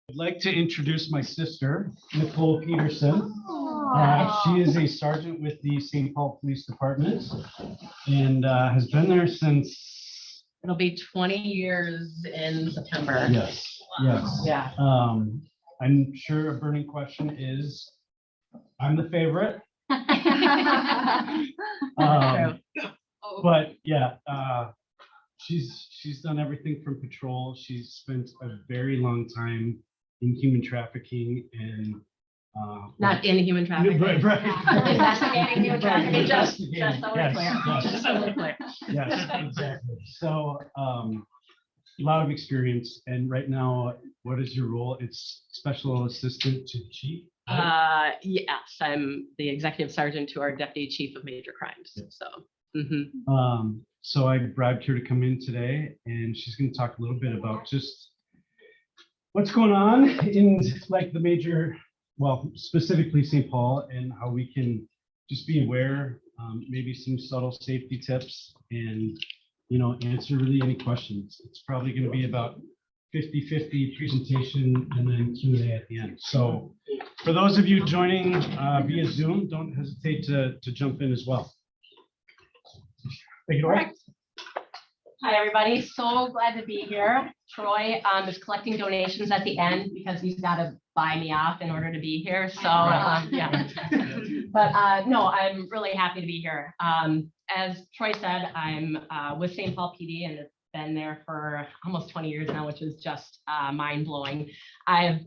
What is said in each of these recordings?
I'd like to introduce my sister, Nicole Peterson. She is a sergeant with the St. Paul Police Department and has been there since. It'll be 20 years in September. Yes, yes. Yeah. I'm sure a burning question is, I'm the favorite. But yeah, she's done everything from patrol. She's spent a very long time in human trafficking and Not in human trafficking. Right. Investigating human trafficking. Just so we're clear. Yes. Just so we're clear. Yes, exactly. So a lot of experience. And right now, what is your role? It's special assistant to the chief. Yes, I'm the executive sergeant to our deputy chief of major crimes. Yes. So. So I bribed her to come in today, and she's going to talk a little bit about just what's going on in like the major, well, specifically St. Paul, and how we can just be aware, maybe some subtle safety tips, and answer really any questions. It's probably going to be about 50-50 presentation and then Q&A at the end. So for those of you joining via Zoom, don't hesitate to jump in as well. Take it away. Hi, everybody. So glad to be here. Troy is collecting donations at the end because he's got to buy me off in order to be here. So yeah. But no, I'm really happy to be here. As Troy said, I'm with St. Paul PD and have been there for almost 20 years now, which is just mind blowing. I've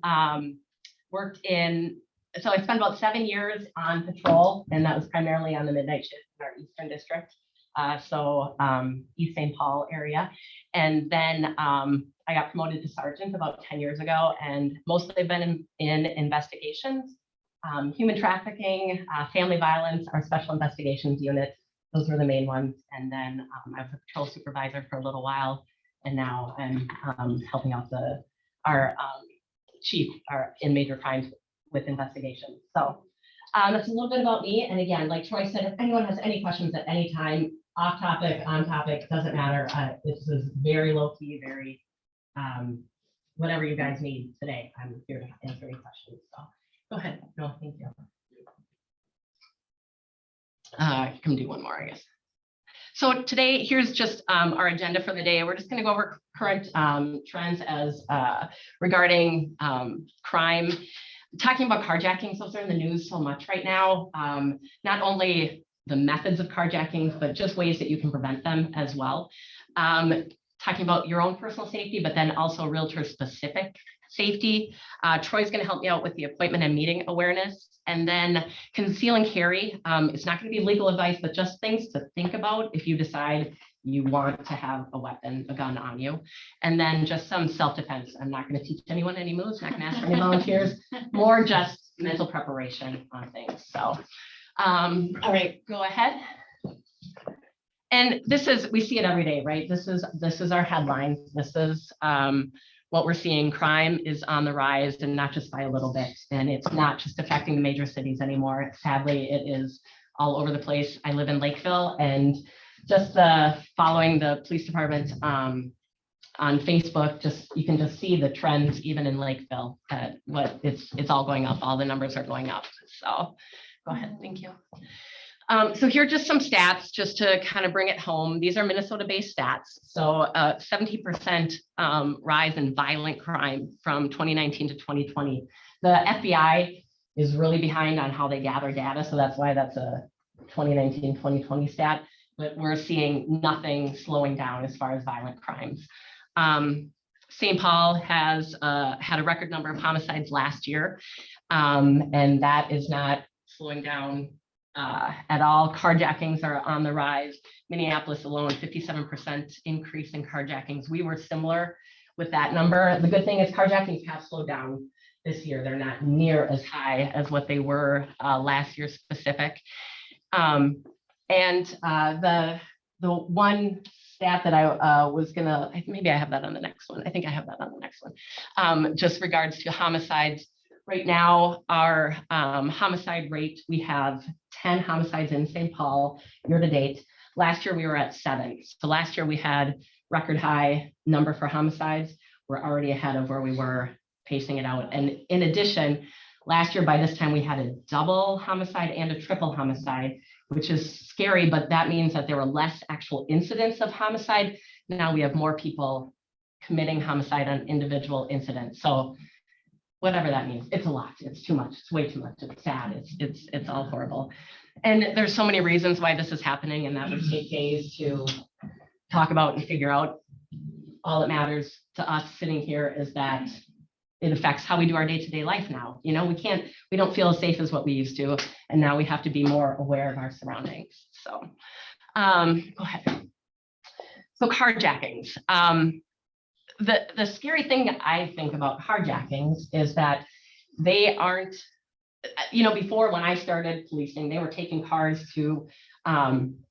worked so I spent about 7 years on patrol, and that was primarily on the midnight shift in our Eastern District. So East St. Paul area. And then I got promoted to sergeant about 10 years ago, and mostly I've been in investigations, human trafficking, family violence, our special investigations unit. Those were the main ones. And then I was a patrol supervisor for a little while, and now I'm helping out our chief in major crimes with investigations. So that's a little bit about me. And again, like Troy said, if anyone has any questions at any time, off topic, on topic, doesn't matter. This is very low key, very whatever you guys need today. I'm here to answer any questions. So go ahead. No, thank you. I can do one more, I guess. So today, here's just our agenda for the day. We're just going to go over current trends as regarding crime. Talking about carjackings, those are in the news so much right now. Not only the methods of carjackings, but just ways that you can prevent them as well. Talking about your own personal safety, but then also realtor specific safety. Troy's going to help me out with the appointment and meeting awareness. And then conceal and carry. It's not going to be legal advice, but just things to think about if you decide you want to have a gun on you. And then just some self-defense. I'm not going to teach anyone any moves, not going to ask for any volunteers, more just mental preparation on things. So, all right, go ahead. And we see it every day, right? This is our headline. This is what we're seeing. Crime is on the rise, and not just by a little bit. And it's not just affecting the major cities anymore. Sadly, it is all over the place. I live in Lakeville, and just following the police department on Facebook, you can just see the trends even in Lakeville. It's all going up. All the numbers are going up. So go ahead. Thank you. So here are just some stats just to kind of bring it home. These are Minnesota-based stats. So 70% rise in violent crime from 2019 to 2020. The FBI is really behind on how they gather data. So that's why that's a 2019-2020 stat. But we're seeing nothing slowing down as far as violent crimes. St. Paul has had a record number of homicides last year, and that is not slowing down at all. Carjackings are on the rise. Minneapolis alone, 57% increase in carjackings. We were similar with that number. The good thing is carjackings have slowed down this year. They're not near as high as what they were last year specific. And the one stat that I was gonna, maybe I have that on the next one. I think I have that on the next one. Just regards to homicides. Right now, our homicide rate, we have 10 homicides in St. Paul year to date. Last year, we were at 7. So last year we had record high number for homicides. We're already ahead of where we were pacing it out. And in addition, last year by this time we had a double homicide and a triple homicide, which is scary, but that means that there were less actual incidents of homicide. Now we have more people committing homicide on individual incidents. So whatever that means, it's a lot. It's too much. It's way too much. It's sad. It's all horrible. And there's so many reasons why this is happening, and that would take days to talk about and figure out. All that matters to us sitting here is that it affects how we do our day-to-day life now. You know, we don't feel as safe as what we used to, and now we have to be more aware of our surroundings. So go ahead. So carjackings. The scary thing I think about carjackings is that they aren't, you know, before when I started policing, they were taking cars to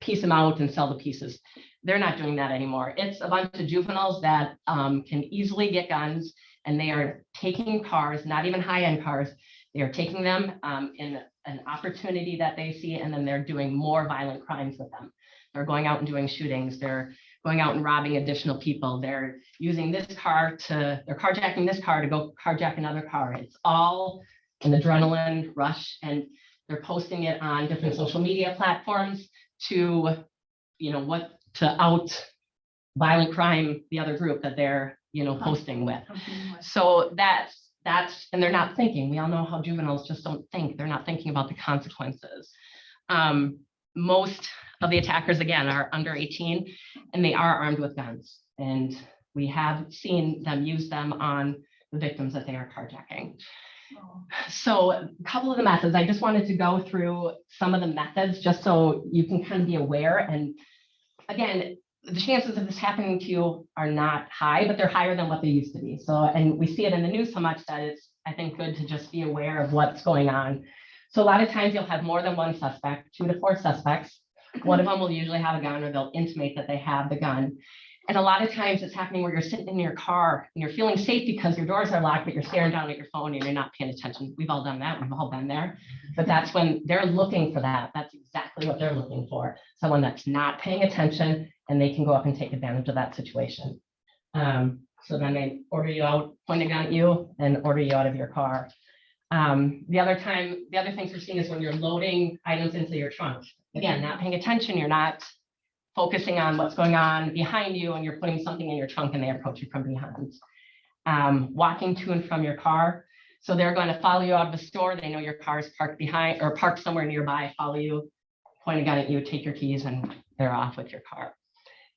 piece them out and sell the pieces. They're not doing that anymore. It's a bunch of juveniles that can easily get guns, and they are taking cars, not even high-end cars. They are taking them in an opportunity that they see, and then they're doing more violent crimes with them. They're going out and doing shootings. They're going out and robbing additional people. They're using they're carjacking this car to go carjack another car. It's all an adrenaline rush, and they're posting it on different social media platforms to, you know, to out violent crime, the other group that they're, you know, posting with. So that's, and they're not thinking. We all know how juveniles just don't think. They're not thinking about the consequences. Most of the attackers, again, are under 18, and they are armed with guns. And we have seen them use them on the victims that they are carjacking. So a couple of the methods, I just wanted to go through some of the methods just so you can kind of be aware. And again, the chances of this happening to you are not high, but they're higher than what they used to be. So, and we see it in the news so much that it's, I think, good to just be aware of what's going on. So a lot of times you'll have more than one suspect, 2 to 4 suspects. One of them will usually have a gun, or they'll intimate that they have the gun. And a lot of times it's happening where you're sitting in your car and you're feeling safe because your doors are locked, but you're staring down at your phone and you're not paying attention. We've all done that. We've all been there. But that's when they're looking for that. That's exactly what they're looking for. Someone that's not paying attention, and they can go up and take advantage of that situation. So then they order you out, point a gun at you, and order you out of your car. The other things we're seeing is when you're loading items into your trunk. Again, not paying attention, you're not focusing on what's going on behind you, and you're putting something in your trunk and they approach you from behind. Walking to and from your car. So they're going to follow you out of the store. They know your car is parked behind or parked somewhere nearby, follow you, point a gun at you, take your keys, and they're off with your car.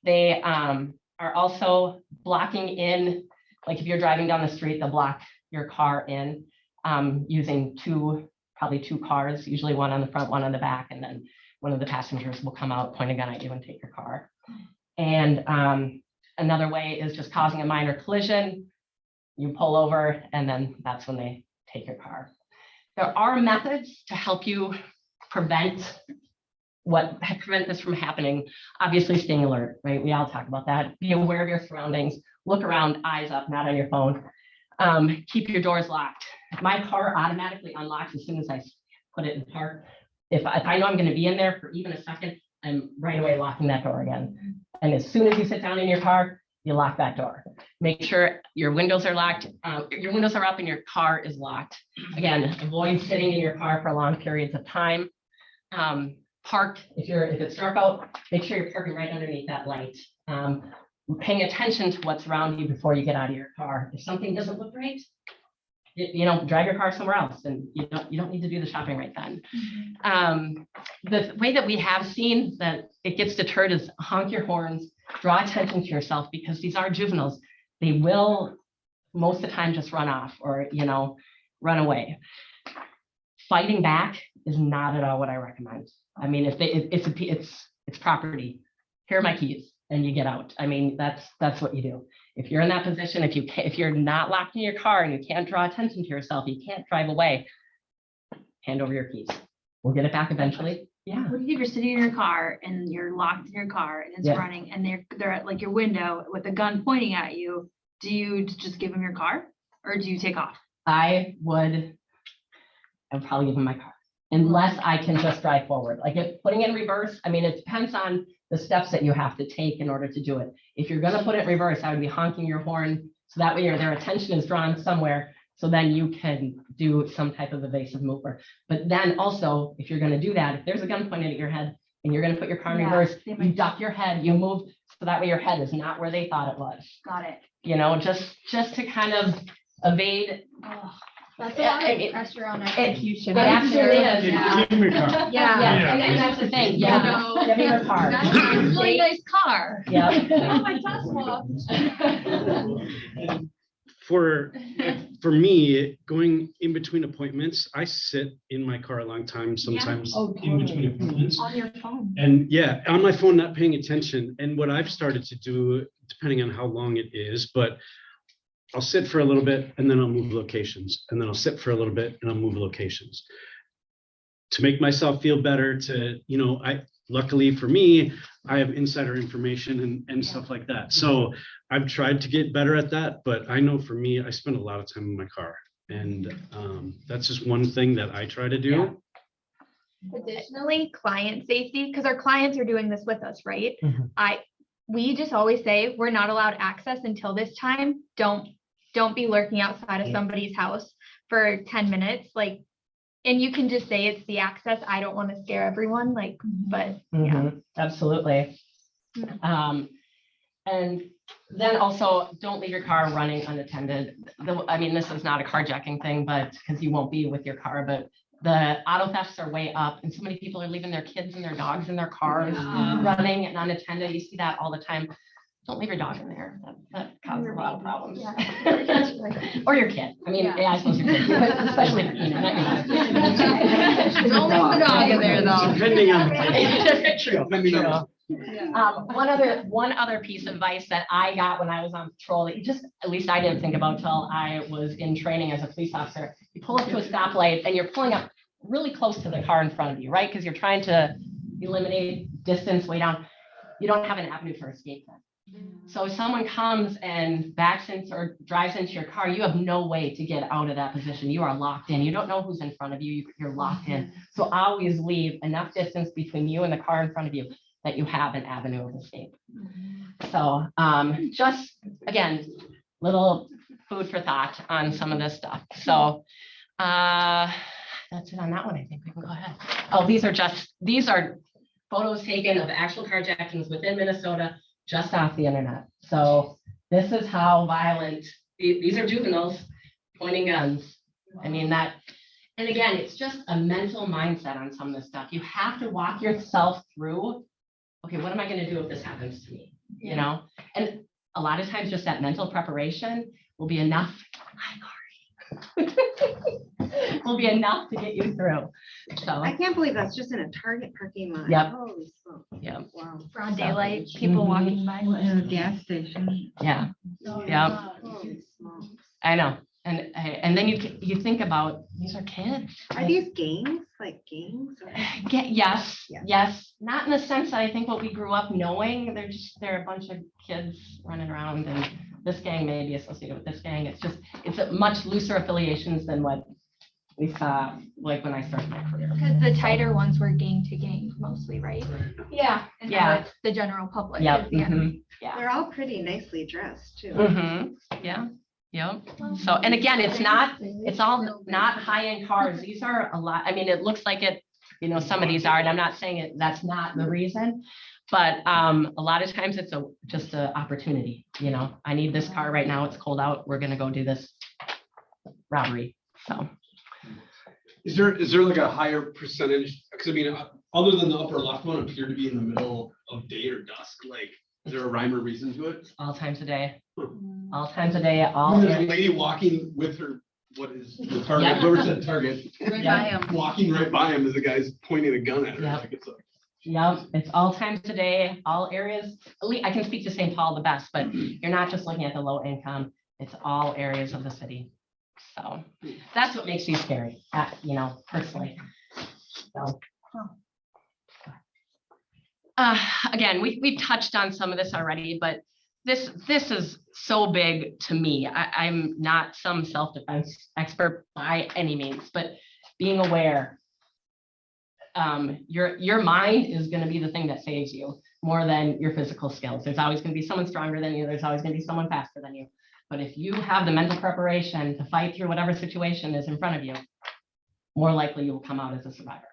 They are also blocking in, like if you're driving down the street, they'll block your car in using probably two cars, usually one on the front, one on the back, and then one of the passengers will come out, point a gun at you, and take your car. And another way is just causing a minor collision. You pull over, and then that's when they take your car. There are methods to help you prevent this from happening. Obviously, staying alert, right? We all talk about that. Be aware of your surroundings. Look around, eyes up, not on your phone. Keep your doors locked. My car automatically unlocks as soon as I put it in park. If I know I'm going to be in there for even a second, I'm right away locking that door again. And as soon as you sit down in your car, you lock that door. Make sure your windows are locked. Your windows are up and your car is locked. Again, avoid sitting in your car for long periods of time. Park, if it's dark out, make sure you're parking right underneath that light. Paying attention to what's around you before you get out of your car. If something doesn't look right, drive your car somewhere else, and you don't need to do the shopping right then. The way that we have seen that it gets deterred is honk your horns, draw attention to yourself, because these are juveniles. They will most of the time just run off or run away. Fighting back is not at all what I recommend. I mean, if it's property, here are my keys, and you get out. I mean, that's what you do. If you're in that position, if you're not locked in your car and you can't draw attention to yourself, you can't drive away, hand over your keys. We'll get it back eventually. Yeah. What if you're sitting in your car and you're locked in your car and it's running, and they're at like your window with a gun pointing at you? Do you just give them your car, or do you take off? I'd probably give them my car, unless I can just drive forward. Like if putting in reverse, I mean, it depends on the steps that you have to take in order to do it. If you're going to put it in reverse, I would be honking your horn so that way their attention is drawn somewhere. So then you can do some type of evasive maneuver. But then also, if you're going to do that, if there's a gun pointed at your head and you're going to put your car in Yeah, reverse, they you might- duck your head, you move, so that way your head is not where they thought it was. Got it. You know, just to kind of evade. Oh, That's a lot Yeah, of pressure on our It execution. absolutely is. Yeah. Give me your car. Yeah. Yeah, and that's the thing. Yeah, No. give me your car. That's a really nice car. Yeah. Oh, my Tesla. For me, going in between appointments, I sit in my car a long time, sometimes Oh, in between totally. appointments. On your phone. And yeah, on my phone, not paying attention. And what I've started to do, depending on how long it is, but I'll sit for a little bit and then I'll move locations. And then I'll sit for a little bit and I'll move locations. To make myself feel better, to, you know, luckily for me, I have insider information and stuff like that. So I've tried to get better at that, but I know for me, I spend a lot of time in my car. And that's just one thing that I try to do. Yeah. Additionally, client safety, because our clients are doing this with us, right? Mhm. We just always say, we're not allowed access until this time. Don't be lurking outside of Yeah. somebody's house for 10 minutes, like, and you can just say it's the access. I don't want to scare everyone, like, but yeah. Mhm, absolutely. And then also, don't leave your car running unattended. I mean, this is not a carjacking thing, but because you won't be with your car, but the auto thefts are way up and so many people are leaving their kids and their dogs in their cars running and unattended. You see that all the time. Don't leave your dog in there. That causes a lot of problems. Or your kid. I mean, yeah, I suppose your kid, but especially, you know, not your dog. Don't leave the dog in there, though. Depending on the case. True, Depending on true. One other piece of advice that I got when I was on patrol, that at least I didn't think about till I was in training as a police officer. You pull up to a stoplight and you're pulling up really close to the car in front of you, right? Because you're trying to eliminate distance way down. You don't have an avenue for escape then. So if someone comes and backs into or drives into your car, you have no way to get out of that position. You are locked in. You don't know who's in front of you. You're locked in. So always leave enough distance between you and the car in front of you that you have an avenue of escape. So just, again, little food for thought on some of this stuff. So that's it on that one. I think we can go ahead. Oh, these are photos taken of actual carjackings within Minnesota, just off the internet. So this is how violent, these are juveniles pointing guns. I mean that, and again, it's just a mental mindset on some of this stuff. You have to walk yourself through, okay, what am I going to do if this happens to me? You know, and a lot of times just that mental preparation will be enough. Will be enough to get you through. So I can't believe that's just in a Target parking lot. Yep. Holy smoke. yeah, Wow. Broad daylight, people Mhm. walking by. In a gas station. yeah, yeah. Holy smokes. I know. And then you think about, these are kids. Are these gangs, like gangs? or- Yes, Yeah. yes, not in the sense that I think what we grew up knowing. They're a bunch of kids running around, and this gang may be associated with this gang. It's a much looser affiliations than what we saw like when I started my career. Because the tighter ones were gang to gang mostly, right? Yeah, And now yeah, it's the general public. yeah, is the enemy. mhm, yeah. They're all pretty nicely dressed too. Yeah, yeah. So, and again, it's all not high-end cars. These are a lot, I mean, it looks like it, you know, some of these are, and I'm not saying it, that's not the reason. But a lot of times it's just an opportunity, you know, I need this car right now. It's cold out. We're gonna go do this robbery. So, Is there like a higher percentage? Because I mean, other than the upper left one appear to be in the middle of day or dusk, like, is there a rhyme or reason to it? all times a day, Hmm. all times a day, all. There's a lady walking with her, what is the target, Yeah. whoever said target, Yeah. walking right by him as the guy's pointing a gun at her. Yeah. Like, it's like, Yep, it's all times a day, all areas. At least I can speak to St. Paul the best, but you're not just looking at the low income. It's all areas of the city. So that's what makes me scary, you know, personally. So. Again, we touched on some of this already, but this is so big to me. I'm not some self-defense expert by any means, but being aware. Your mind is going to be the thing that saves you. more than your physical skills. There's always going to be someone stronger than you. There's always going to be someone faster than you. But if you have the mental preparation to fight through whatever situation is in front of you, more likely you will come out as a survivor.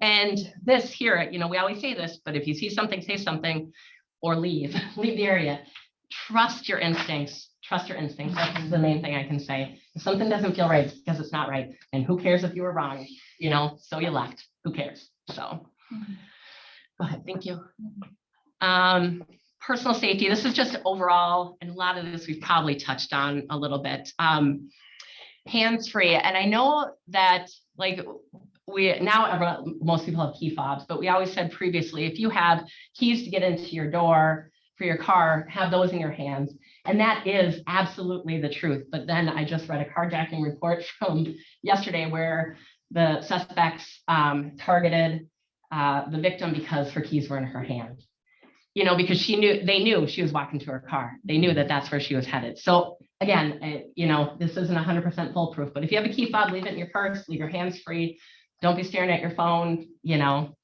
And this here, you know, we always say this, but if you see something, say something, or leave the area. Trust your instincts. Trust your instincts. That's the main thing I can say. If something doesn't feel right, it's because it's not right. And who cares if you were wrong? You know, so you left. Who cares? So go ahead. Thank you. Personal safety. This is just overall, and a lot of this we've probably touched on a little bit. Hands-free. And I know that like most people have key fobs, but we always said previously, if you have keys to get into your door for your car, have those in your hands. And that is absolutely the truth. But then I just read a carjacking report from yesterday where the suspects targeted the victim because her keys were in her hand. You know, because they knew she was walking to her car. They knew that that's where she was headed. So again, you know, this isn't 100% foolproof, but if you have a key fob, leave it in your purse, leave your hands free. Don't be staring at your phone, you know.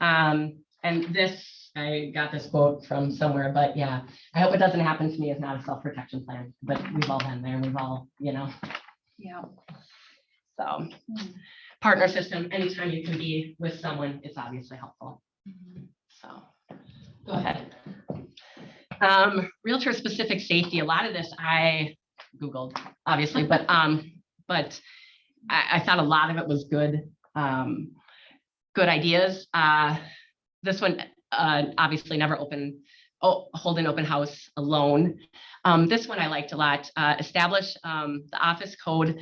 And this, I got this quote from somewhere, but yeah, I hope it doesn't happen to me. It's not a self-protection plan, but we've all been there and we've all, you know. Yeah. So partner system, anytime you can be with someone, it's obviously helpful. So go ahead. Realtor specific safety. A lot of this I Googled, obviously, but I thought a lot of it was good, good ideas. This one, obviously never hold an open house alone. This one I liked a lot. Establish the office code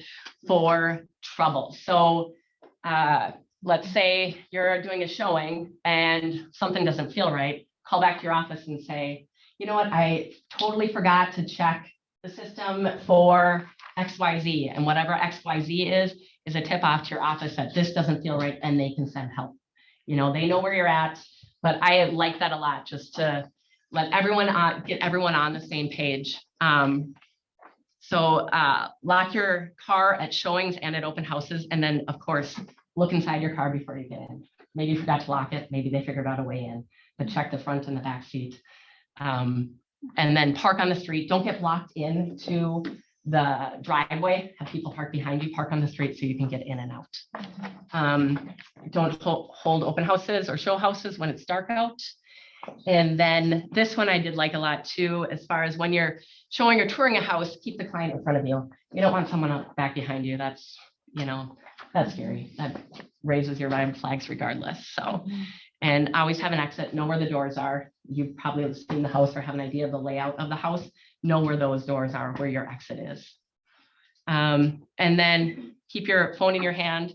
for trouble. So let's say you're doing a showing and something doesn't feel right. Call back to your office and say, you know what, I totally forgot to check the system for XYZ, and whatever XYZ is a tip off to your office that this doesn't feel right, and they can send help. You know, they know where you're at, but I like that a lot, just to let everyone get everyone on the same page. So lock your car at showings and at open houses, and then of course, look inside your car before you get in. Maybe you forgot to lock it, maybe they figured out a way in, but check the front and the back seat. And then park on the street. Don't get blocked into the driveway. Have people park behind you, park on the street so you can get in and out. Don't hold open houses or show houses when it's dark out. And then this one I did like a lot too, as far as when you're showing or touring a house, keep the client in front of you. You don't want someone back behind you. That's, you know, that's scary. That raises your red flags regardless. So, and always have an exit, know where the doors are. You've probably seen the house or have an idea of the layout of the house, know where those doors are, where your exit is. And then keep your phone in your hand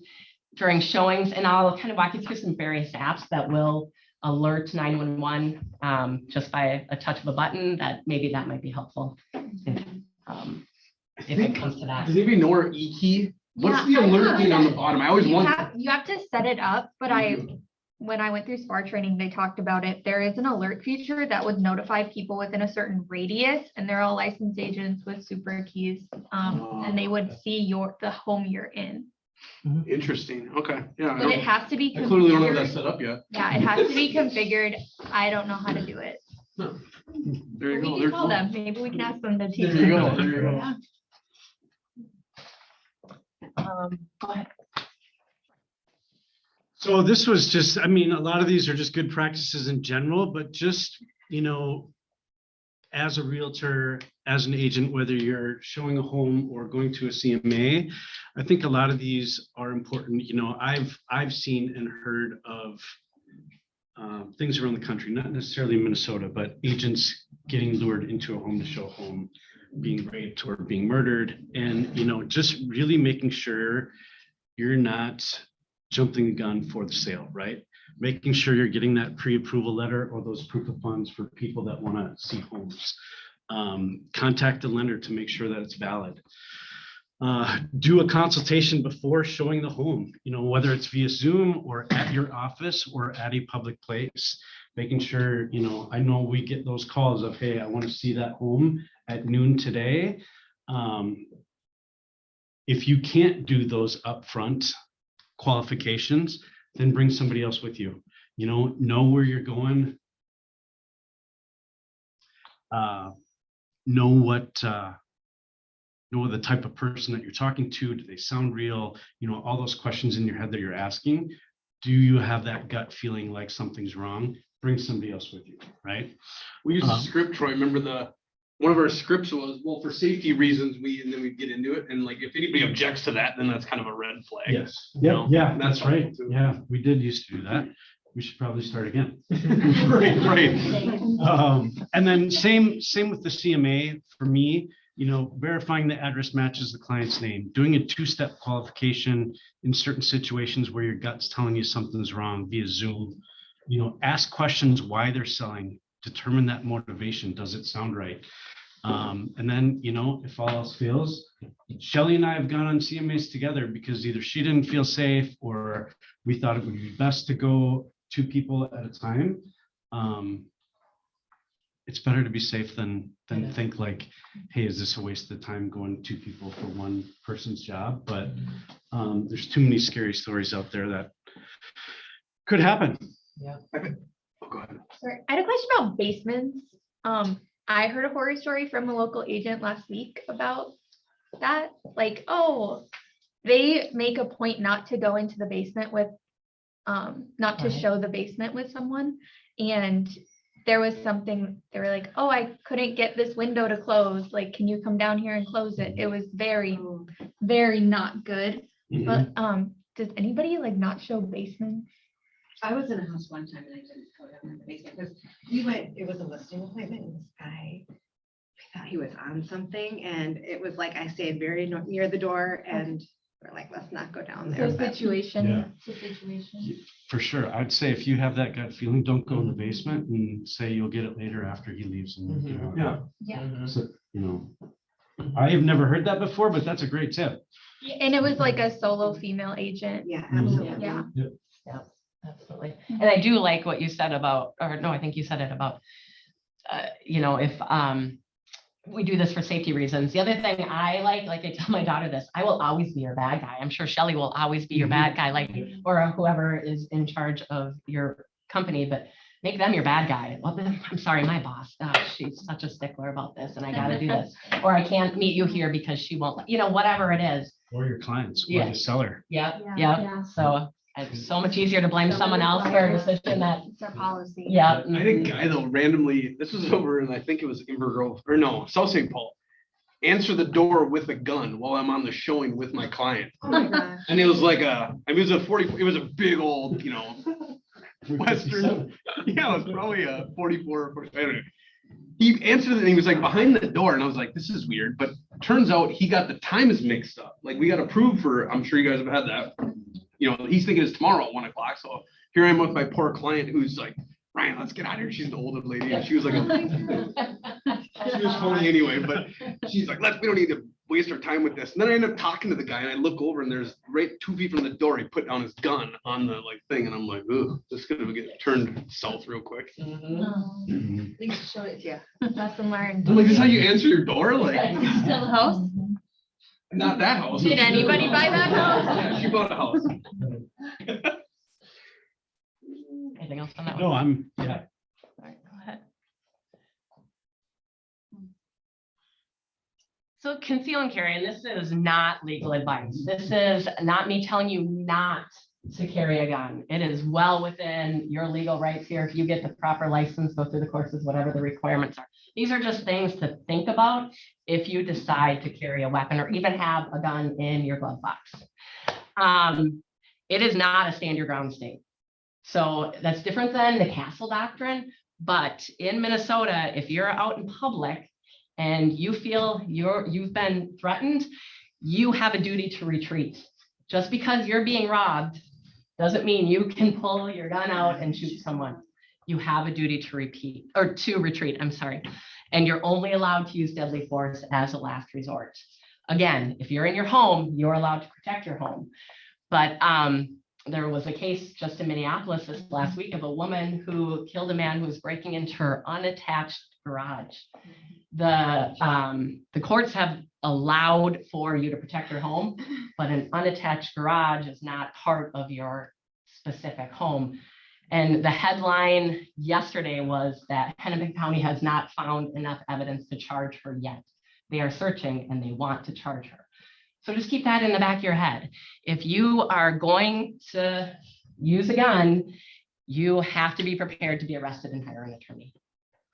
during showings, and I'll kind of walk you through some various apps that will alert 911 just by a touch of a button. That might be helpful if it comes to that. Does anybody know our E-key? What's the Yeah, I alert know thing on the that. bottom? I always You wonder. have to set it up, but when I went through SPAR training, they talked about it. There is an alert feature that would notify people within a certain radius, and they're all licensed agents with super keys, and they would see the home you're in. Interesting. Okay. Yeah. But it has to be I clearly don't have that configured. set up yet. Yeah, it has to be configured. I don't know how to do it. There you We go. can There's call them. Maybe we can ask them to teach. There you go. There you go. Yeah. Go ahead. So this was just, I mean, a lot of these are just good practices in general, but just, you know, as a realtor, as an agent, whether you're showing a home or going to a CMA, I think a lot of these are important. You know, I've seen and heard of things around the country, not necessarily in Minnesota, but agents getting lured into a home to show a home, being raped or being murdered, and, you know, just really making sure you're not jumping the gun for the sale, right? Making sure you're getting that pre-approval letter or those proof of funds for people that want to see homes. Contact the lender to make sure that it's valid. Do a consultation before showing the home, you know, whether it's via Zoom or at your office or at a public place, making sure, you know we get those calls of, hey, I want to see that home at noon today. If you can't do those upfront qualifications, then bring somebody else with you. know where you're going. Know the type of person that you're talking to. Do they sound real? All those questions in your head that you're asking. Do you have that gut feeling like something's wrong? Bring somebody else with you, right? We used a script, Troy. Remember one of our scripts was, well, for safety reasons, and then we get into it. And like, if anybody objects to that, then that's kind of a red flag. Yes. know, Yeah, that's that's right. helpful too. Yeah, we did used to do that. We should probably start again. Right. And then same with the CMA for me, verifying the address matches the client's name, doing a two-step qualification in certain situations where your gut's telling you something's wrong via Zoom. Ask questions why they're selling, determine that motivation. Does it sound right? And then, if all else fails, Shelly and I have gone on CMAs together because either she didn't feel safe or we thought it would be best to go 2 people at a time. It's better to be safe than think like, hey, is this a waste of time going 2 people for one person's job? But there's too many scary stories out there that could happen. Yeah. Oh, go ahead. Sorry, I had a question about basements. I heard a horror story from a local agent last week about that. Like, oh, they make a point not to go into the basement with, not to Right. show the basement with someone. And there was something, they were like, oh, I couldn't get this window to close. Like, can you come down here and close it? It was very, very not good. Mhm. But does anybody like not show basements? I was in a house one time and I didn't go down in the basement because we went, it was a listing appointment and this guy, I thought he was on something and it was like I stayed very near the door and we're like, let's not go down there. So but- situation. For sure. I'd say if you have that gut feeling, don't go in the basement and say you'll get it later after he leaves. And, Yeah. Yeah. So, I have never heard that before, but that's a great tip. And it was like a solo female agent. Yeah, Mhm. absolutely. Yeah. Absolutely. And I do like what you said about, or no, I think you said it about, if we do this for safety reasons. The other thing I like I tell my daughter this, I will always be your bad guy. I'm sure Shelly will always be your bad guy, or whoever is in charge of your company, but make them your bad guy. Well, I'm sorry, my boss, she's such a stickler about this and I got to do this. Or I can't meet you here because she won't, whatever it is. Or your clients, or Yeah. the seller. Yep, Yeah. yep. So it's so much easier to blame someone else for a decision that, It's our policy. yeah. I had a guy though randomly, this was over and I think it was Inver Grove, or no, South St. Paul. Answer the door with a gun while I'm on the showing with my client. Oh my gosh. And it was like it was a big old, Western, yeah, it was probably a 44 or 45, I don't know. He answered it and he was like behind the door and I was like, this is weird, but turns out he got the times mixed up. Like we got approved for, I'm sure you guys have had that. He's thinking it's tomorrow at 1 o'clock. So here I am with my poor client who's like, Ryan, let's get out of here. She's an older lady and she was like, she was funny anyway, but she's like, we don't need to waste our time with this. And then I end up talking to the guy and I look over and there's right 2 feet from the door, he put down his gun on the thing. And I'm like, ooh, this is gonna get turned south real quick. Mhm. Thanks for showing it to you. Lesson learned. I'm like, this is how you answer your door? Like, Still a house? not that house. Did anybody buy that house? Yeah, she bought a house. Anything else on that one? No, All right, go ahead. So conceal and carry, and this is not legal advice. This is not me telling you not to carry a gun. It is well within your legal rights here. If you get the proper license, go through the courses, whatever the requirements are. These are just things to think about if you decide to carry a weapon or even have a gun in your glove box. It is not a stand your ground state. So that's different than the castle doctrine. But in Minnesota, if you're out in public and you feel you've been threatened, you have a duty to retreat. Just because you're being robbed doesn't mean you can pull your gun out and shoot someone. You have a duty to retreat, I'm sorry. And you're only allowed to use deadly force as a last resort. Again, if you're in your home, you're allowed to protect your home. But there was a case just in Minneapolis this last week of a woman who killed a man who was breaking into her unattached garage. The courts have allowed for you to protect your home, but an unattached garage is not part of your specific home. And the headline yesterday was that Hennepin County has not found enough evidence to charge her yet. They are searching and they want to charge her. So just keep that in the back of your head. If you are going to use a gun, you have to be prepared to be arrested and hire an attorney.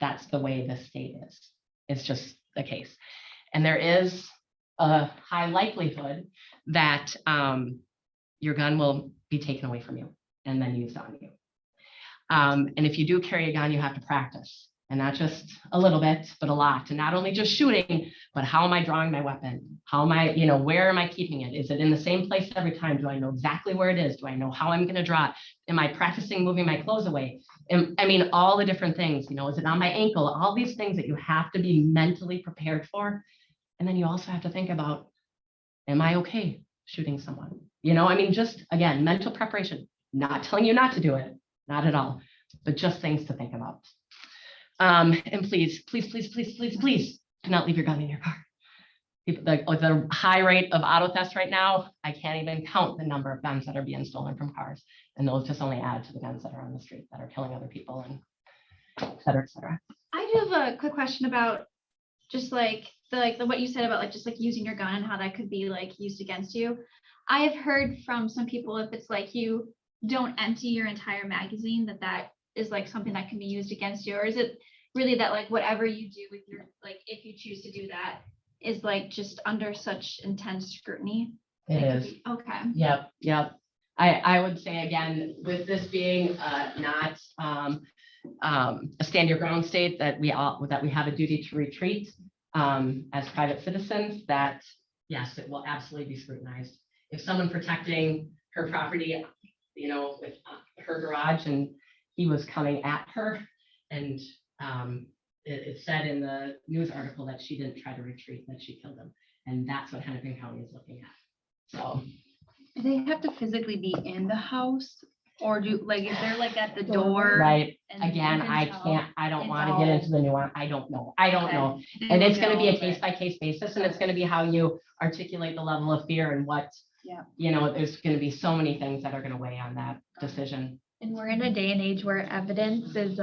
That's the way the state is. It's just the case. And there is a high likelihood that your gun will be taken away from you and then used on you. And if you do carry a gun, you have to practice, and not just a little bit, but a lot. And not only just shooting, but how am I drawing my weapon? How am I, where am I keeping it? Is it in the same place every time? Do I know exactly where it is? Do I know how I'm going to draw it? Am I practicing moving my clothes away? I mean, all the different things, is it on my ankle? All these things that you have to be mentally prepared for. And then you also have to think about, am I okay shooting someone? Just again, mental preparation, not telling you not to do it, not at all, but just things to think about. And please, please, please, please, please, please do not leave your gun in your car. The high rate of auto theft right now, I can't even count the number of guns that are being stolen from cars. And those just only add to the guns that are on the street that are killing other people, and et cetera, et cetera. I do have a quick question about just like what you said about like just like using your gun and how that could be like used against you. I have heard from some people, if it's like you don't empty your entire magazine, that is like something that can be used against you, or is it really that like whatever you do with your, like if you choose to do that, is like just under such intense scrutiny? It could is. be- Okay. Yep. I would say again, with this being not a stand your ground state, that we have a duty to retreat as private citizens, that yes, it will absolutely be scrutinized. If someone protecting her property, with her garage, and he was coming at her, and it said in the news article that she didn't try to retreat, that she killed him. And that's what Hennepin County is looking at. So Do they have to physically be in the house, or is there like at the door? right, and you again, can I tell can't, I don't it's want to get into the nuance. I don't know. And it's going to be a case by case basis, and it's going to be how you articulate the level of fear and what, there's going to be so many things that are going to weigh on that decision. And we're in a day and age where evidence is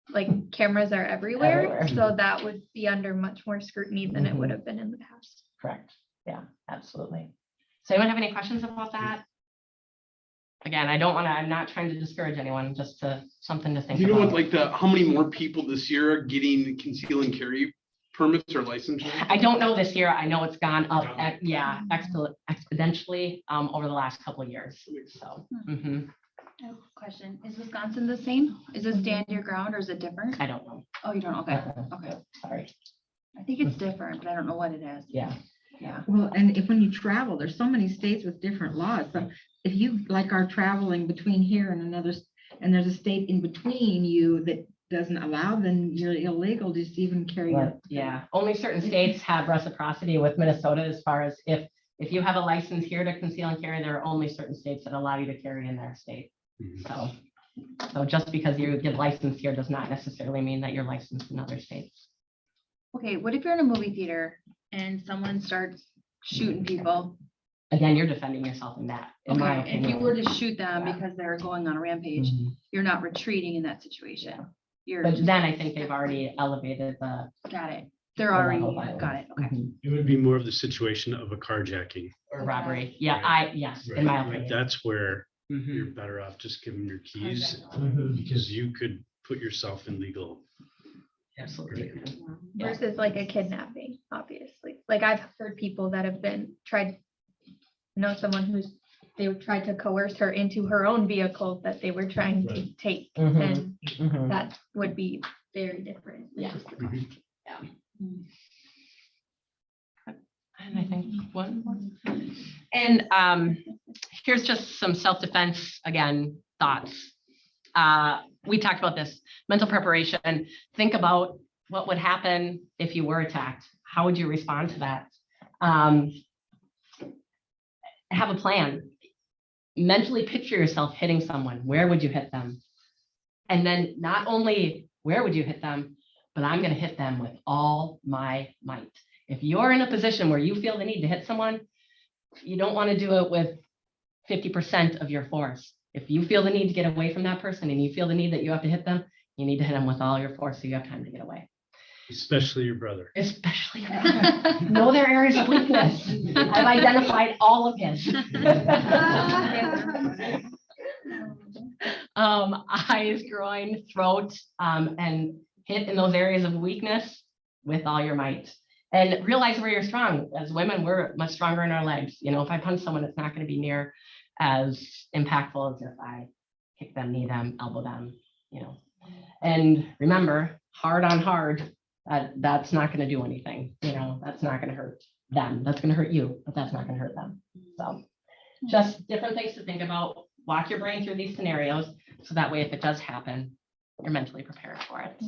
like cameras are everywhere, Everywhere. so that would be under much more scrutiny than it would Mhm. have been in the past. Correct. Yeah, absolutely. So anyone have any questions about that? Again, I'm not trying to discourage anyone, just something to think You know about. what, how many more people this year are getting conceal and carry permits or licenses? I don't know this year. I know it's gone up, exponentially over the last couple of years. So, mhm. I have a question. Is Wisconsin the same? Is it stand your ground or is it different? I don't know. Oh, you don't? Okay. Uh-uh. Okay. Sorry. I think it's different, but I don't know what it is. Yeah. Yeah. Well, and when you travel, there's so many states with different laws. So if you are traveling between here and and there's a state in between you that doesn't allow, then you're illegal to just even carry But, your. yeah, only certain states have reciprocity with Minnesota, as far as if you have a license here to conceal and carry, there are only certain states that allow you to carry in their state. So just because you get licensed here does not necessarily mean that you're licensed in other states. Okay, what if you're in a movie theater and someone starts shooting people? Again, you're defending yourself in that, in my Okay, if opinion. you were to shoot them Yeah. because they're going on a rampage, Mhm. you're not retreating in that situation. You're But just, then I think they've already elevated the. got it. They're the already, level of got it. Okay. Mhm. It would be more of the situation of a carjacking. Or robbery. Yeah, yes, in right? my Like, opinion. that's where Mhm. you're better off just giving your keys, Mhm. because you could put yourself in legal. Absolutely. Right. Yeah. Versus like a kidnapping, obviously. Like I've heard people that have someone they tried to coerce her into her own vehicle that they were trying to Right. take, Mhm. and Mhm. that would be very different. than Yeah. just the Mhm. car. And I think one more. And here's just some self-defense, again, thoughts. We talked about this, mental preparation. Think about what would happen if you were attacked. How would you respond to that? Have a plan. Mentally picture yourself hitting someone. Where would you hit them? And then not only where would you hit them, but I'm going to hit them with all my might. If you're in a position where you feel the need to hit someone, you don't want to do it with 50% of your force. If you feel the need to get away from that person and you feel the need that you have to hit them, you need to hit them with all your force so you have time to get away. Especially your brother. Especially know their areas of weakness. I've identified all of his. Eyes, groin, throat, and hit in those areas of weakness with all your might. And realize where you're strong. As women, we're much stronger in our legs. You know, if I punch someone, it's not going to be near as impactful as if I kick them, knee them, elbow them, you know. And remember, hard on hard, that's not going to do anything. You know, that's not going to hurt them. That's going to hurt you, but that's not going to hurt them. So just different things to think about. Walk your brain through these scenarios. So that way, if it does happen, you're mentally prepared for it.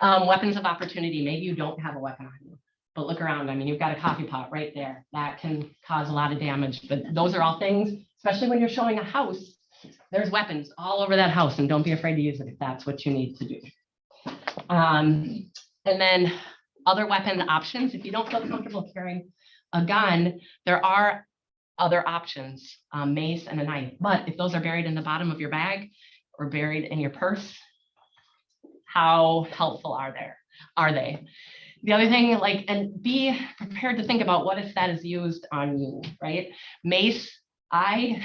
Weapons of opportunity. Maybe you don't have a weapon on you, but look around. I mean, you've got a coffee pot right there. That can cause a lot of damage, but those are all things, especially when you're showing a house, there's weapons all over that house, and don't be afraid to use it if that's what you need to do. And then other weapon options. If you don't feel comfortable carrying a gun, there are other options, mace and a knife. But if those are buried in the bottom of your bag or buried in your purse, how helpful are they? The other thing, like, and be prepared to think about what if that is used on you, right? Mace, I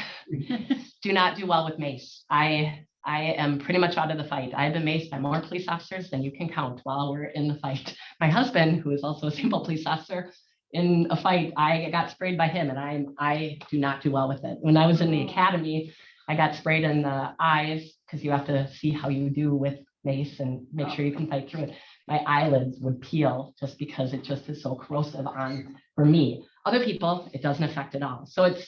do not do well with mace. I am pretty much out of the fight. I've been maced by more police officers than you can count while we're in the fight. My husband, who is also a simple police officer, in a fight, I got sprayed by him, and I do not do well with it. When I was in the academy, I got sprayed in the eyes because you have to see how you do with mace and make sure you can fight through it. My eyelids would peel just because it just is so corrosive on for me. Other people, it doesn't affect at all. So it's,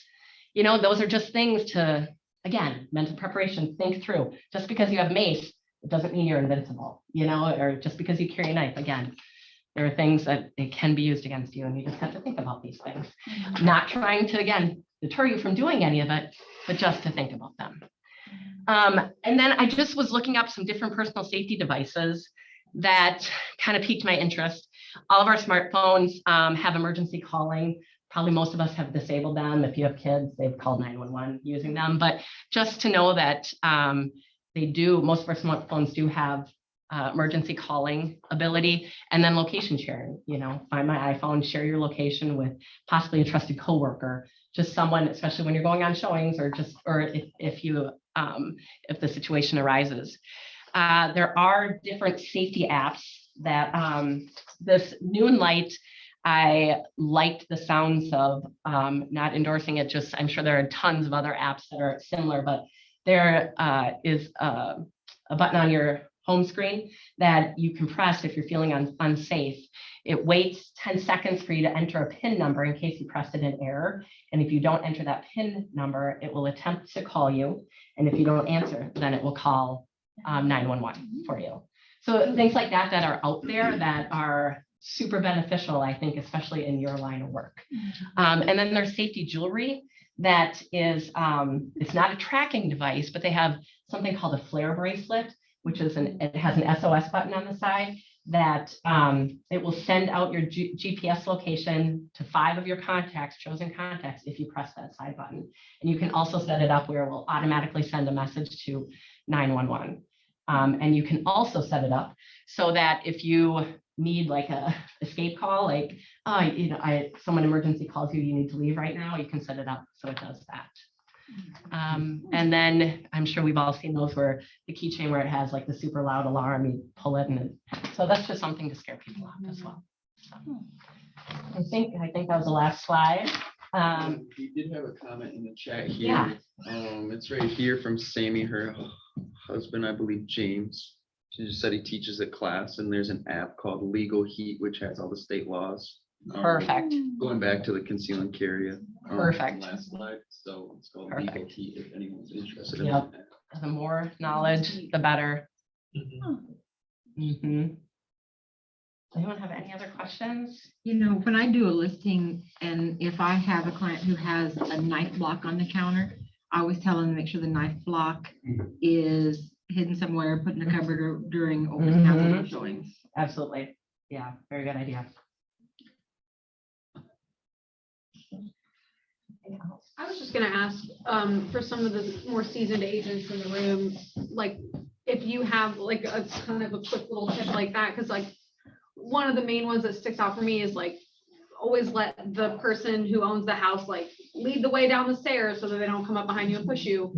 you know, those are just things to, again, mental preparation, think through. Just because you have mace, it doesn't mean you're invincible, you know, or just because you carry a knife, again, there are things that it can be used against you, and you just have to think about these things. Not trying to, again, deter you from doing any of it, but just to think about them. And then I just was looking up some different personal safety devices that kind of piqued my interest. All of our smartphones have emergency calling. Probably most of us have disabled them. If you have kids, they've called 911 using them. But just to know that they do, most of our smartphones do have emergency calling ability, and then location sharing. You know, find my iPhone, share your location with possibly a trusted coworker, just someone, especially when you're going on showings, or if the situation arises. There are different safety apps that this Noon Light, I liked the sounds of, not endorsing it, just I'm sure there are tons of other apps that are similar, but there is a button on your home screen that you can press if you're feeling unsafe. It waits 10 seconds for you to enter a PIN number in case you pressed it in error. And if you don't enter that PIN number, it will attempt to call you. And if you don't answer, then it will call 911 for you. So things like that are out there that are super beneficial, I think, especially in your line of work. And then there's safety jewelry that is, it's not a tracking device, but they have something called a flare bracelet, which is it has an SOS button on the side that it will send out your GPS location to 5 of your chosen contacts, if you press that side button. And you can also set it up where it will automatically send a message to 911. And you can also set it up so that if you need like a escape call, like, someone emergency calls you, you need to leave right now, you can set it up so it does that. And then I'm sure we've all seen those where the keychain where it has like the super loud alarm, you pull it, and so that's just something to scare people off as well. So I think that was the last slide. We did have a comment in the chat Yeah. here. It's right here from Sammy, her husband, I believe, James. She just said he teaches a class, and there's an app called Legal Heat, which has all the state laws. Perfect. Going back to the conceal and carry. Perfect. Last slide. So it's called Perfect. Legal Heat if anyone's interested in Yep. that. The more knowledge, the better. Mhm. Anyone have any other questions? You know, when I do a listing, and if I have a client who has a knife block on the counter, I always tell them to make sure the knife block is hidden somewhere, put in a cupboard or during open house showings. Absolutely. Yeah, very good idea. I was just gonna ask, for some of the more seasoned agents in the room, like, if you have like a kind of a quick little tip like that, because like, one of the main ones that sticks out for me is like, always let the person who owns the house, like, lead the way down the stairs so that they don't come up behind you and push you.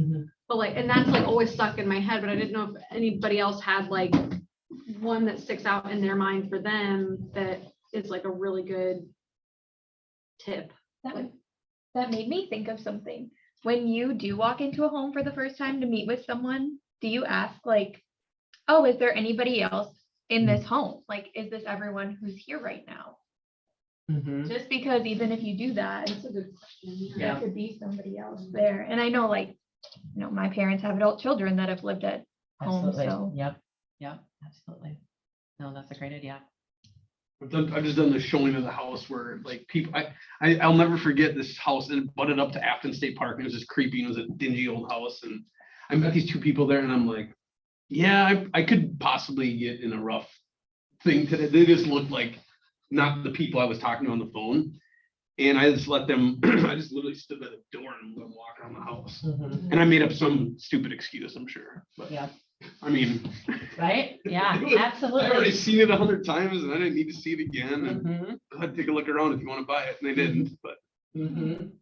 But like, and that's like always stuck in my head, but I didn't know if anybody else had like one that sticks out in their mind for them that is like a really good tip. That made me think of something. When you do walk into a home for the first time to meet with someone, do you ask like, oh, is there anybody else in this home? Like, is this everyone who's here right now? Mhm. Just because even if you do that, That's a good question. there could be somebody else there. And I know, like, my parents have adult children that have lived at home, Absolutely. so. Yep, absolutely. No, that's a great idea. I've just done the showing of the house where like people, I'll never forget this house and it butted up to Afton State Park and it was just creepy. And it was a dingy old house. And I met these two people there and I'm like, yeah, I could possibly get in a rough thing today. They just looked like not the people I was talking to on the phone. And I just let them, I just literally stood by the door and let them walk around the house. Mhm. And I made up some stupid excuse, I'm sure. But Yeah. I mean, Right? Yeah, I've already absolutely. seen it 100 times and I didn't need to see it again. And Mhm. go ahead, take a look around if you want to buy it. And they didn't, but. Mhm.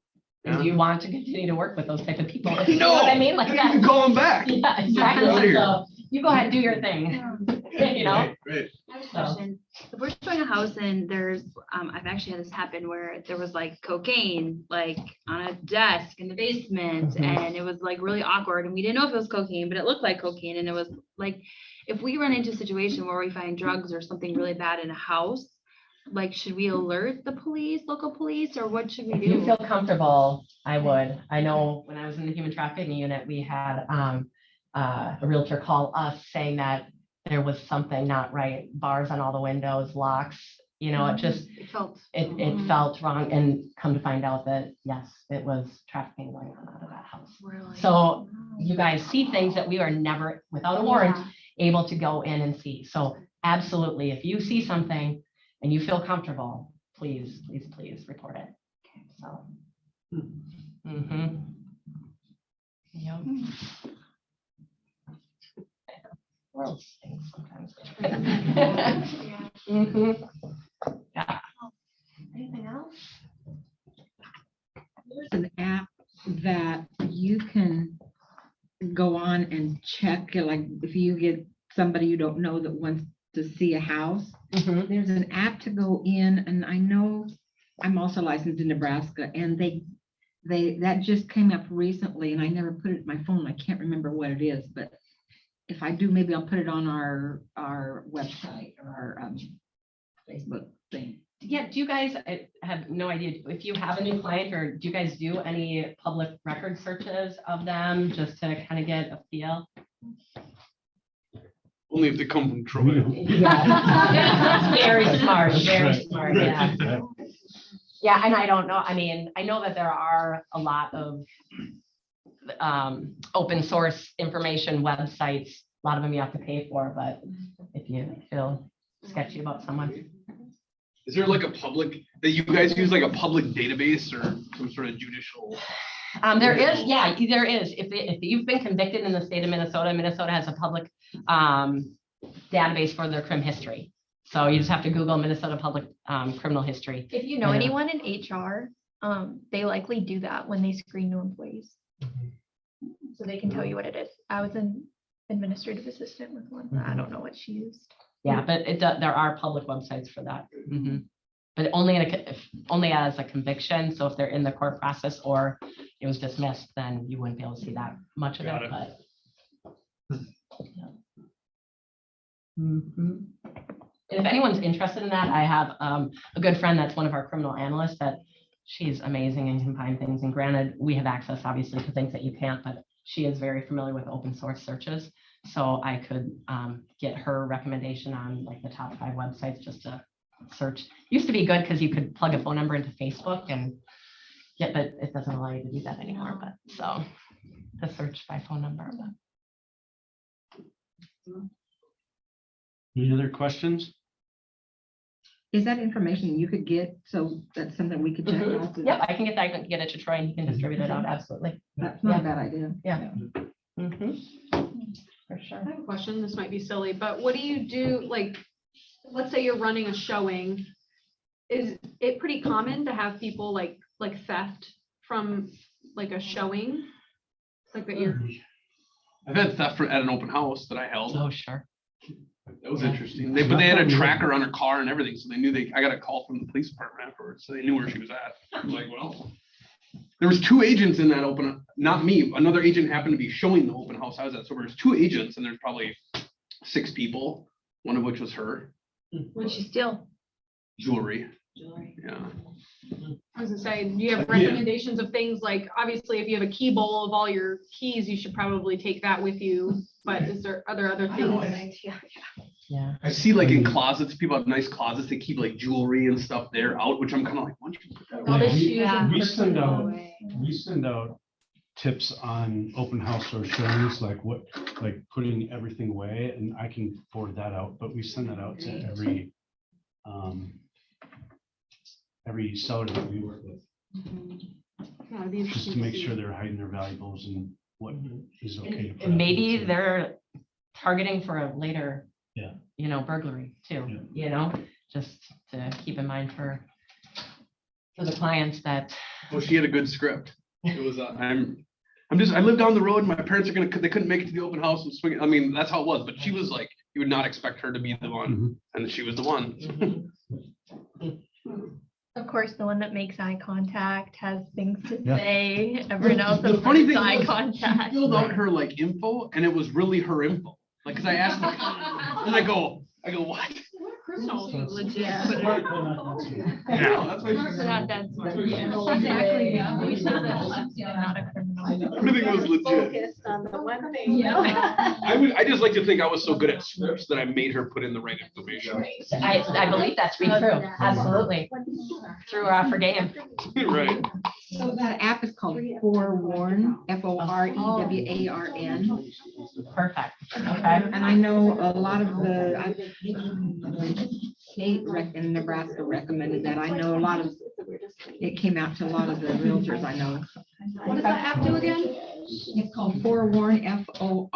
Yeah. And do you want to continue to work with those type of people? If you know what I mean? Like You that. can call them back. Yeah, Out exactly. here. So you go ahead and do your thing. You know? Right. I have a So- question. If we're showing a house and there's, I've actually had this happen where there was like cocaine, like on a desk in the basement, Mhm. and it was like really awkward, and we didn't know if it was cocaine, but it looked like cocaine, and it was like, if we run into a situation where we find drugs or something really bad in a house, like, should we alert the police, local police, or what should we If you do? feel comfortable, I would. I know when I was in the human trafficking unit, we had a realtor call us saying that there was something not right, bars on all the windows, locks, it just, It felt. it felt wrong, and come to find out that, yes, it was trafficking going on out of that house. Really. So you guys see things that we are never, without a warrant, Yeah. able to go in and see. So absolutely, if you see something and you feel comfortable, please report it. So. Mhm. Yep. World stinks sometimes. Yeah. Mhm. Yeah. Anything else? There's an app that you can go on and check, like if you get somebody you don't know that wants to see a house, Mhm. there's an app to go in, and I know I'm also licensed in Nebraska, and that just came up recently, and I never put it in my phone. I can't remember what it is, but if I do, maybe I'll put it on our website or our Facebook thing. Yeah, do you guys, I have no idea, if you have a new client, or do you guys do any public record searches of them, just to kind of get a feel? Only if they come from Troy. Yeah. Very smart, very Right. smart, yeah. Right. Yeah, and I don't know, I mean, I know that there are a lot of open source information websites, a lot of them you have to pay for, but if you feel sketchy about someone. Is there like a public, that you guys use like a public database or some sort of judicial? There is, yeah, there is. If you've been convicted in the state of Minnesota, Minnesota has a public database for their criminal history. So you just have to Google Minnesota Public Criminal History. If you know Yeah. anyone in HR, they likely do that when they screen new employees. So they can tell you what it is. I was an administrative assistant with one. I don't know what she used. Yeah, but there are public websites for that. Mhm. But only only as a conviction. So if they're in the court process or it was dismissed, then you wouldn't be able to see that much of Got it, it. but. Yeah. Mhm. And if anyone's interested in that, I have a good friend that's one of our criminal analysts that she's amazing and can find things. And granted, we have access obviously to things that you can't, but she is very familiar with open source searches. So I could get her recommendation on like the top 5 websites just to search. Used to be good because you could plug a phone number into Facebook and yeah, but it doesn't allow you to do that anymore. But so to search by phone number. But. Any other questions? Is that information you could get? So that's something we could check out? Yep, I can get it to Troy and he can distribute it out, absolutely. That's not a bad idea. Mhm. For I sure. have a question, this might be silly, but what do you do, like, let's say you're running a showing. Is it pretty common to have people like theft from like a showing? Like that you're, I've had theft at an open house that I held. Oh, sure. That was interesting. But they had a tracker on her car and everything, so they knew I got a call from the police department afterwards, so they knew where she was at. I'm like, well, there was 2 agents in that not me, another agent happened to be showing the open house I was at. So there's 2 agents and there's probably 6 people, one of which was her. Would she steal? Jewelry. Yeah. I was gonna say, do you have Yeah. recommendations of things like, obviously, if you have a key bowl of all your keys, you should probably take that with you. But are there other I don't know. things? Yeah. I see like in closets, people have nice closets, they keep like jewelry and stuff there out, which I'm kind of like, why don't you put that All away? the shoes and We purses send go out- away. We send out tips on open house or showings, like putting everything away, and I can forward that out, but we send that out to every seller that we work with, Yeah, it'd be just to interesting make see. sure they're hiding their valuables and what is okay. to put And out maybe there. they're targeting for a later, Yeah. burglary too, Yeah. just to keep in mind for the clients that. Well, she had a good script. It was, I live down the road and my parents they couldn't make it to the open house and swing. I mean, that's how it was, but she was like, you would not expect her to be the one. Mhm. And she was the one. Of course, the one that makes eye contact has things to Yeah. say. Everyone else The has funny thing eye was, she contact. filled out her like info and it was really her info. Like, cause I asked her, and I go, what? Criminal. Legit. Yeah, that's why she's. They're not dead smart. Exactly, yeah. We should have not a criminal. Everything was legit. Focused on the one thing. I just like to think I was so good at scripts that I made her put in the right information. I believe that's be true, absolutely. Through our for game. Right. So that app is called Forewarn, Forewarn. Perfect, okay. And I know a lot of state in Nebraska recommended that. I know a lot of, it came out to a lot of the realtors I know. What does that app do again? It's called Forewarn, Forewarn.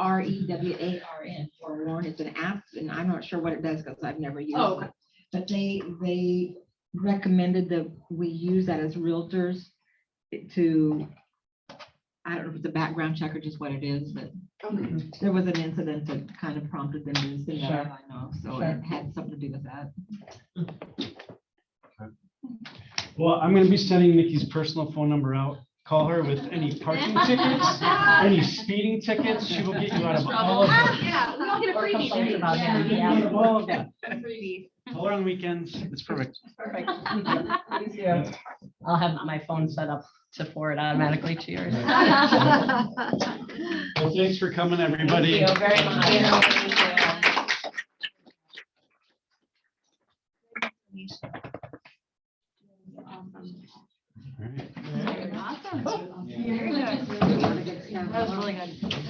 Forewarn, it's an app and I'm not sure what it does because I've never used Oh, it. But they recommended that we use that as realtors to, I don't know if it's a background check or just what it is, but there was an incident that kind of prompted them to send that out, I know, so it had something to do with that. Well, I'm gonna be sending Nikki's personal phone number out. Call her with any parking tickets, any speeding tickets. She will get you out of all of them. Yeah, we all get a Or freebie. complaints about him, Yeah, yeah. all of them. Freebie. Call her on weekends. It's perfect. Perfect. Thank you. I'll have my phone set up to forward automatically to yours. Well, thanks for coming, everybody. Thank you very much. All right. Awesome. Very good. That was really good.